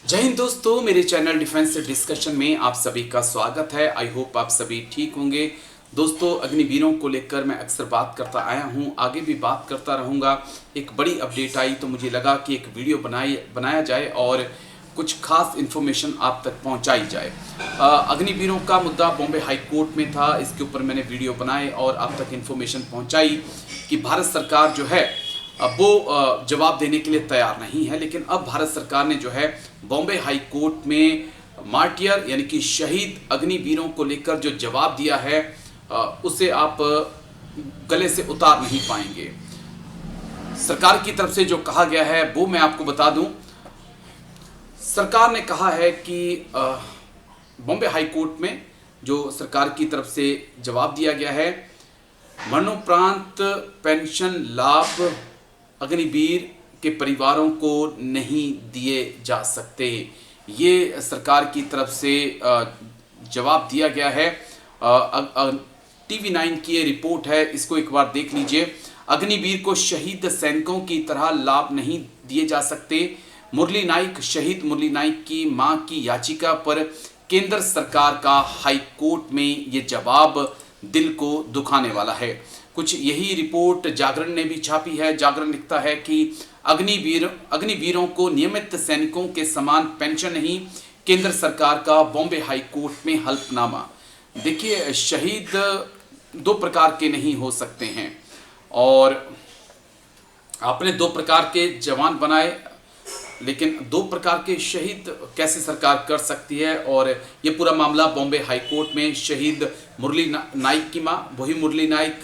जय हिंद दोस्तों, मेरे चैनल डिफेंस डिस्कशन में आप सभी का स्वागत है। आई होप आप सभी ठीक होंगे। दोस्तों, अग्निवीरों को लेकर मैं अक्सर बात करता आया हूं, आगे भी बात करता रहूंगा। एक बड़ी अपडेट आई तो मुझे लगा कि एक वीडियो बनाया जाए और कुछ खास इन्फॉर्मेशन आप तक पहुंचाई जाए। अग्निवीरों का मुद्दा बॉम्बे हाई कोर्ट में था, इसके ऊपर मैंने वीडियो बनाए और आप तक इन्फॉर्मेशन पहुंचाई कि भारत सरकार जो है अब वो जवाब देने के लिए तैयार नहीं है। लेकिन अब भारत सरकार ने जो है बॉम्बे हाई कोर्ट में मार्टियर यानी कि शहीद अग्निवीरों को लेकर जो जवाब दिया है उसे आप गले से उतार नहीं पाएंगे। सरकार की तरफ से जो कहा गया है वो मैं आपको बता दूं। सरकार ने कहा है कि बॉम्बे हाई कोर्ट में जो सरकार की तरफ से जवाब दिया गया है, मरणोपरांत पेंशन लाभ अग्निवीर के परिवारों को नहीं दिए जा सकते। ये सरकार की तरफ से जवाब दिया गया है। TV9 की ये रिपोर्ट है, इसको एक बार देख लीजिए। अग्निवीर को शहीद सैनिकों की तरह लाभ नहीं दिए जा सकते। मुरली नाइक, शहीद मुरली नाइक की मां की याचिका पर केंद्र सरकार का हाई कोर्ट में ये जवाब दिल को दुखाने वाला है। कुछ यही रिपोर्ट जागरण ने भी छापी है। जागरण लिखता है कि अग्निवीरों को नियमित सैनिकों के समान पेंशन नहीं, केंद्र सरकार का बॉम्बे हाई कोर्ट में हल्फनामा। देखिए, शहीद दो प्रकार के नहीं हो सकते हैं और आपने दो प्रकार के जवान बनाए, लेकिन दो प्रकार के शहीद कैसे सरकार कर सकती है। और ये पूरा मामला बॉम्बे हाई कोर्ट में शहीद मुरली नाइक की मां, वही मुरली नाइक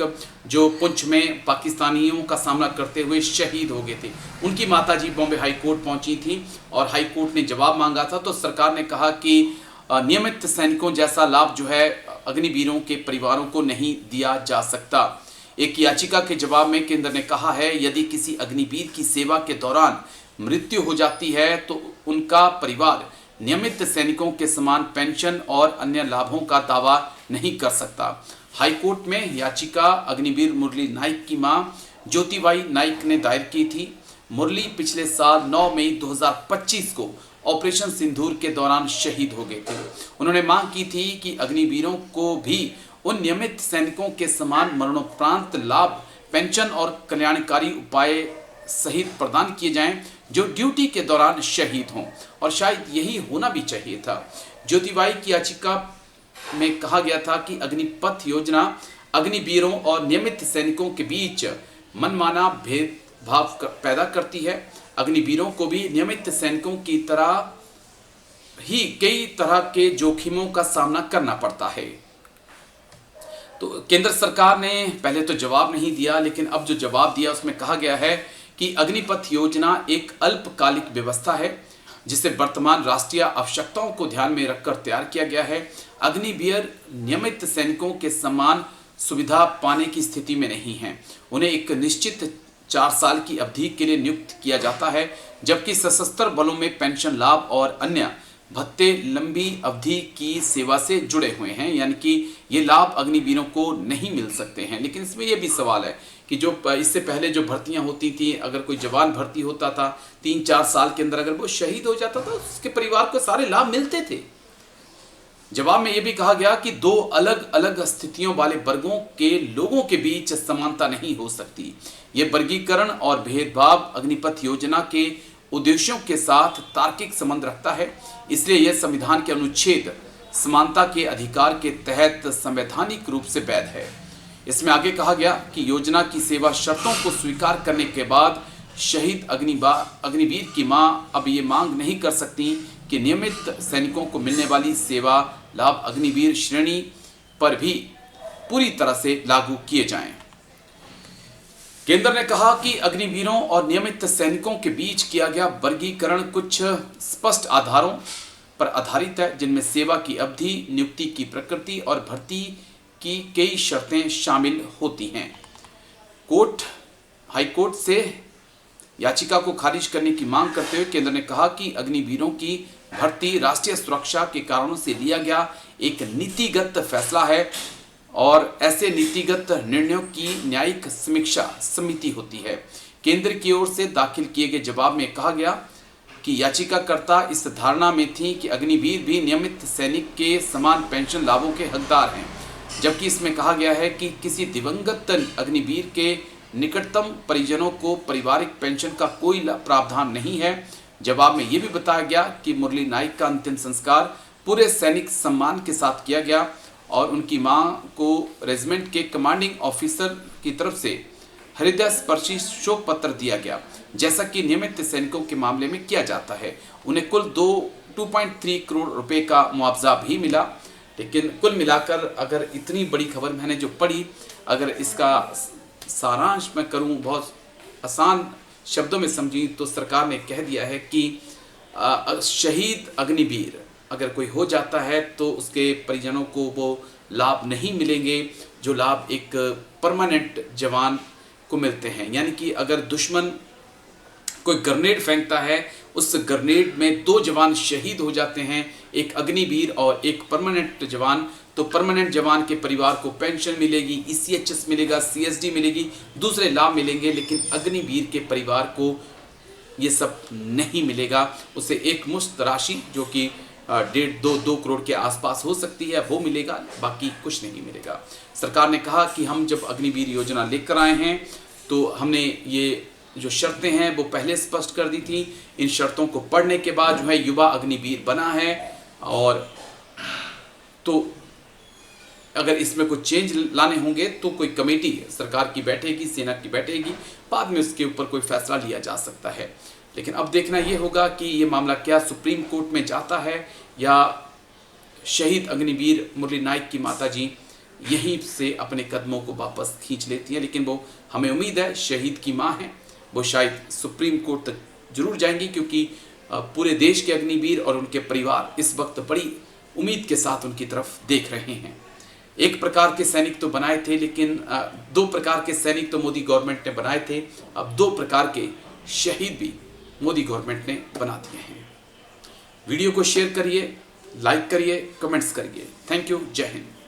जो पुंछ में पाकिस्तानियों का सामना करते हुए शहीद हो गए थे, उनकी माताजी बॉम्बे हाई कोर्ट पहुंची थी और हाई कोर्ट ने जवाब मांगा था। तो सरकार ने कहा कि नियमित सैनिकों जैसा लाभ जो है अग्निवीरों के परिवारों को नहीं दिया जा सकता। एक याचिका के जवाब में केंद्र ने कहा है, यदि किसी अग्निवीर की सेवा के दौरान मृत्यु हो जाती है तो उनका परिवार नियमित सैनिकों के समान पेंशन और अन्य लाभों का दावा नहीं कर सकता। हाईकोर्ट में याचिका अग्निवीर मुरली नाइक की मां ज्योतिबाई नाइक ने दायर की थी। मुरली पिछले साल 9 मई 2025 को ऑपरेशन सिंदूर के दौरान शहीद हो गए थे। उन्होंने मांग की थी कि अग्निवीरों को भी उन नियमित सैनिकों के समान मरणोपरांत लाभ, पेंशन और कल्याणकारी उपाय सहित प्रदान किए जाएं जो ड्यूटी के दौरान शहीद हों, और शायद यही होना भी चाहिए था। ज्योतिबाई की याचिका में कहा गया था कि अग्निपथ योजना अग्निवीरों और नियमित सैनिकों के बीच मनमाना भेदभाव पैदा करती है। अग्निवीरों को भी नियमित सैनिकों की तरह ही कई तरह के जोखिमों का सामना करना पड़ता है। तो केंद्र सरकार ने पहले तो जवाब नहीं दिया, लेकिन अब जो जवाब दिया उसमें कहा गया है कि अग्निपथ योजना एक अल्पकालिक व्यवस्था है जिसे वर्तमान राष्ट्रीय आवश्यकताओं को ध्यान में रखकर तैयार किया गया है। अग्निवीर नियमित सैनिकों के समान सुविधा पाने की स्थिति में नहीं हैं। उन्हें एक निश्चित 4 साल की अवधि के लिए नियुक्त किया जाता है, जबकि सशस्त्र बलों में पेंशन लाभ और अन्य भत्ते लंबी अवधि की सेवा से जुड़े हुए हैं, यानी कि ये लाभ अग्निवीरों को नहीं मिल सकते हैं। लेकिन इसमें यह भी सवाल है कि जो इससे पहले जो भर्तियां होती थी, अगर कोई जवान भर्ती होता था 3-4 साल के अंदर अगर वो शहीद हो जाता था, उसके परिवार को सारे लाभ मिलते थे। जवाब में यह भी कहा गया कि दो अलग अलग स्थितियों वाले वर्गों के लोगों के बीच समानता नहीं हो सकती। ये वर्गीकरण और भेदभाव अग्निपथ योजना के उद्देश्यों के साथ तार्किक संबंध रखता है, इसलिए यह संविधान के अनुच्छेद समानता के अधिकार के तहत संवैधानिक रूप से वैध है। इसमें आगे कहा गया कि योजना की सेवा शर्तों को स्वीकार करने के बाद शहीद अग्निवीर की मां अब ये मांग नहीं कर सकती कि नियमित सैनिकों को मिलने वाली सेवा लाभ अग्निवीर श्रेणी पर भी पूरी तरह से लागू किए जाएं। केंद्र ने कहा कि अग्निवीरों और नियमित सैनिकों के बीच किया गया वर्गीकरण कुछ स्पष्ट आधारों पर आधारित है, जिनमें सेवा की अवधि, नियुक्ति की प्रकृति और भर्ती की कई शर्तें शामिल होती हैं। हाई कोर्ट से याचिका को खारिज करने की मांग करते हुए केंद्र ने कहा कि अग्निवीरों की भर्ती राष्ट्रीय सुरक्षा के कारणों से लिया गया एक नीतिगत फैसला है और ऐसे नीतिगत निर्णयों की न्यायिक समीक्षा समिति होती है। केंद्र की ओर से दाखिल किए गए जवाब में कहा गया कि याचिकाकर्ता इस धारणा में थी कि अग्निवीर भी नियमित सैनिक के समान पेंशन लाभों के हकदार हैं, जबकि इसमें कहा गया है कि किसी दिवंगत अग्निवीर के निकटतम परिजनों को पारिवारिक पेंशन का कोई प्रावधान नहीं है। जवाब में ये भी बताया गया कि मुरली नाइक का अंतिम संस्कार पूरे सैनिक सम्मान के साथ किया गया और उनकी मां को रेजिमेंट के कमांडिंग ऑफिसर की तरफ से हृदय स्पर्शी शोक पत्र दिया गया, जैसा कि नियमित सैनिकों के मामले में किया जाता है। उन्हें कुल 2.3 करोड़ रुपए का मुआवजा भी मिला। लेकिन कुल मिलाकर अगर इतनी बड़ी खबर मैंने जो पढ़ी, अगर इसका सारांश मैं करूं बहुत आसान शब्दों में समझी, तो सरकार ने कह दिया है कि शहीद अग्निवीर अगर कोई हो जाता है तो उसके परिजनों को वो लाभ नहीं मिलेंगे जो लाभ एक परमानेंट जवान को मिलते हैं। यानी कि अगर दुश्मन कोई ग्रेनेड फेंकता है, उस ग्रेनेड में 2 जवान शहीद हो जाते हैं, एक अग्निवीर और एक परमानेंट जवान, तो परमानेंट जवान के परिवार को पेंशन मिलेगी, ECHS मिलेगा, CSD मिलेगी, दूसरे लाभ मिलेंगे, लेकिन अग्निवीर के परिवार को ये सब नहीं मिलेगा। उसे एक मुश्त राशि जो कि 1.5-2 करोड़ के आसपास हो सकती है वो मिलेगा, बाकी कुछ नहीं मिलेगा। सरकार ने कहा कि हम जब अग्निवीर योजना लेकर आए हैं तो हमने ये जो शर्तें हैं वो पहले स्पष्ट कर दी थी। इन शर्तों को पढ़ने के बाद जो है युवा अग्निवीर बना है, और तो अगर इसमें कुछ चेंज लाने होंगे तो कोई कमेटी सरकार की बैठेगी, सेना की बैठेगी, बाद में उसके ऊपर कोई फैसला लिया जा सकता है। लेकिन अब देखना ये होगा कि ये मामला क्या सुप्रीम कोर्ट में जाता है या शहीद अग्निवीर मुरली नाइक की माताजी यहीं से अपने कदमों को वापस खींच लेती हैं। लेकिन वो हमें उम्मीद है, शहीद की माँ हैं, वो शायद सुप्रीम कोर्ट तक जरूर जाएंगी, क्योंकि पूरे देश के अग्निवीर और उनके परिवार इस वक्त बड़ी उम्मीद के साथ उनकी तरफ देख रहे हैं। एक प्रकार के सैनिक तो बनाए थे, लेकिन 2 प्रकार के सैनिक तो मोदी गवर्नमेंट ने बनाए थे, अब 2 प्रकार के शहीद भी मोदी गवर्नमेंट ने बना दिए हैं। वीडियो को शेयर करिए, लाइक करिए, कमेंट्स करिए। Thank you. जय हिंद।